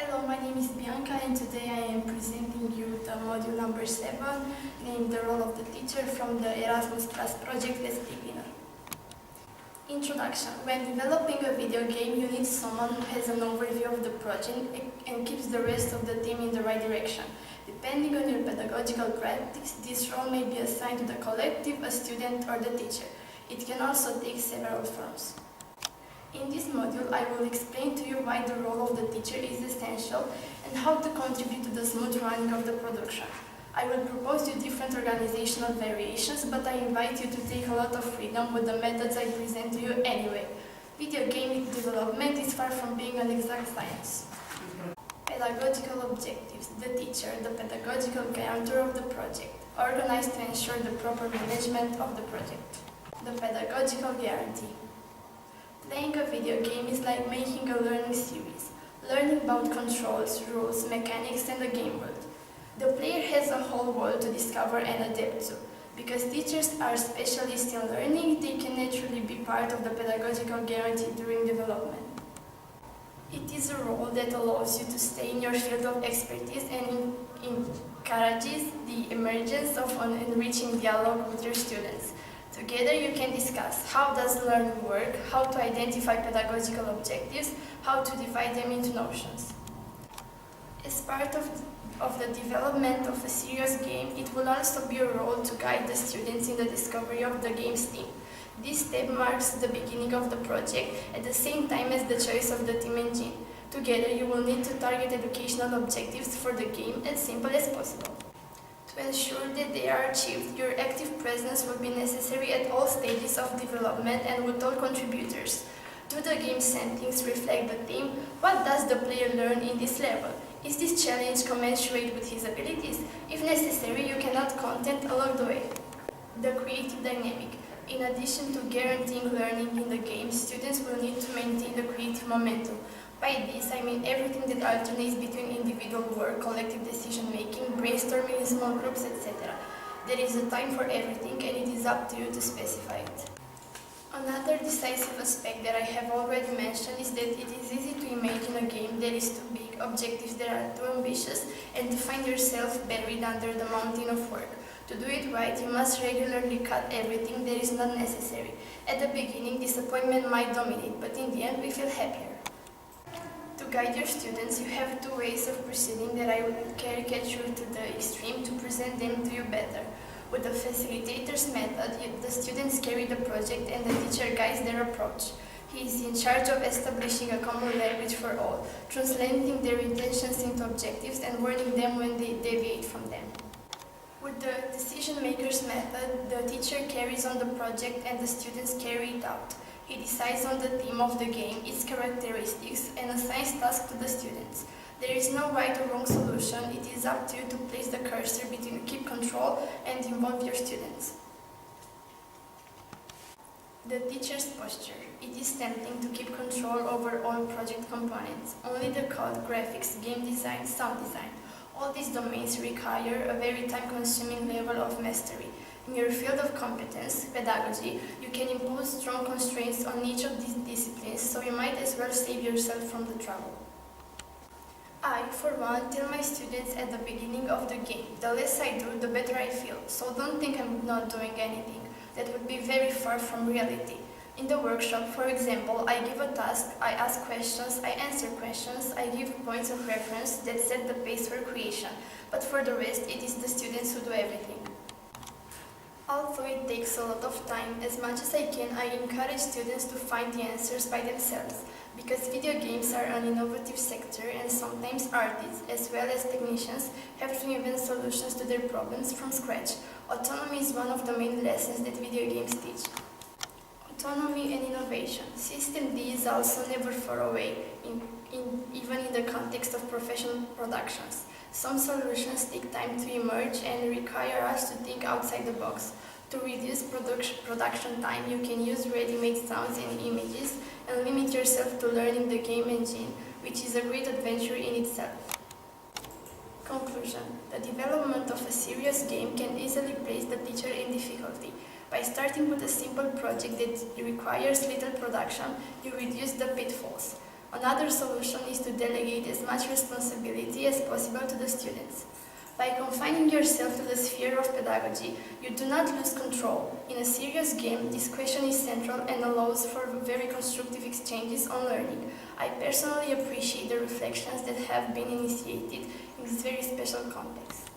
Hello, my name is Bianca and today I am presenting you the module number 7 named The Role of the Teacher from the Erasmus Plus project Let's Beginner. Introduction. When developing a video game, you need someone who has an overview of the project and keeps the rest of the team in the right direction. Depending on your pedagogical practice, this role may be assigned to the collective, a student, or the teacher. It can also take several forms. In this module, I will explain to you why the role of the teacher is essential and how to contribute to the smooth running of the production. I will propose you different organizational variations, but I invite you to take a lot of freedom with the methods I present to you anyway. Video game development is far from being an exact science. Pedagogical objectives. The teacher, the pedagogical guarantor of the project, organized to ensure the proper management of the project. The pedagogical guarantee. Playing a video game is like making a learning series, learning about controls, rules, mechanics, and the game world. The player has a whole world to discover and adapt to. Because teachers are specialists in learning, they can naturally be part of the pedagogical guarantee during development. It is a role that allows you to stay in your field of expertise and encourages the emergence of an enriching dialogue with your students. Together you can discuss how does learning work, how to identify pedagogical objectives, how to divide them into notions. As part of the development of a serious game, it will also be a role to guide the students in the discovery of the game's theme. This step marks the beginning of the project at the same time as the choice of the theme engine. Together you will need to target educational objectives for the game as simple as possible. To ensure that they are achieved, your active presence will be necessary at all stages of development and with all contributors. Do the game settings reflect the theme? What does the player learn in this level? Is this challenge commensurate with his abilities? If necessary, you can add content along the way. The creative dynamic. In addition to guaranteeing learning in the game, students will need to maintain the creative momentum. By this, I mean everything that alternates between individual work, collective decision-making, brainstorming in small groups, etc. There is a time for everything, and it is up to you to specify it. Another decisive aspect that I have already mentioned is that it is easy to imagine a game that is too big, objectives that are too ambitious, and to find yourself buried under the mountain of work. To do it right, you must regularly cut everything that is not necessary. At the beginning, disappointment might dominate, but in the end, we feel happier. To guide your students, you have two ways of proceeding that I will caricature to the extreme to present them to you better. With the facilitator's method, the students carry the project and the teacher guides their approach. He is in charge of establishing a common language for all, translating their intentions into objectives and warning them when they deviate from them. With the decision-maker's method, the teacher carries on the project and the students carry it out. He decides on the theme of the game, its characteristics, and assigns tasks to the students. There is no right or wrong solution. It is up to you to place the cursor between keep control and involve your students. The teacher's posture. It is tempting to keep control over all project components. Only the code, graphics, game design, sound design. All these domains require a very time-consuming level of mastery. In your field of competence, pedagogy, you can impose strong constraints on each of these disciplines, so you might as well save yourself from the trouble. I, for one, tell my students at the beginning of the game, the less I do, the better I feel, so don't think I'm not doing anything. That would be very far from reality. In the workshop, for example, I give a task, I ask questions, I answer questions, I give points of reference that set the pace for creation, but for the rest, it is the students who do everything. Although it takes a lot of time, as much as I can, I encourage students to find the answers by themselves, because video games are an innovative sector and sometimes artists, as well as technicians, have to invent solutions to their problems from scratch. Autonomy is one of the main lessons that video games teach. Autonomy and innovation. System D is also never far away, even in the context of professional productions. Some solutions take time to emerge and require us to think outside the box. To reduce production time, you can use ready-made sounds and images and limit yourself to learning the game engine, which is a great adventure in itself. Conclusion. The development of a serious game can easily place the teacher in difficulty. By starting with a simple project that requires little production, you reduce the pitfalls. Another solution is to delegate as much responsibility as possible to the students. By confining yourself to the sphere of pedagogy, you do not lose control. In a serious game, discretion is central and allows for very constructive exchanges on learning. I personally appreciate the reflections that have been initiated in this very special context.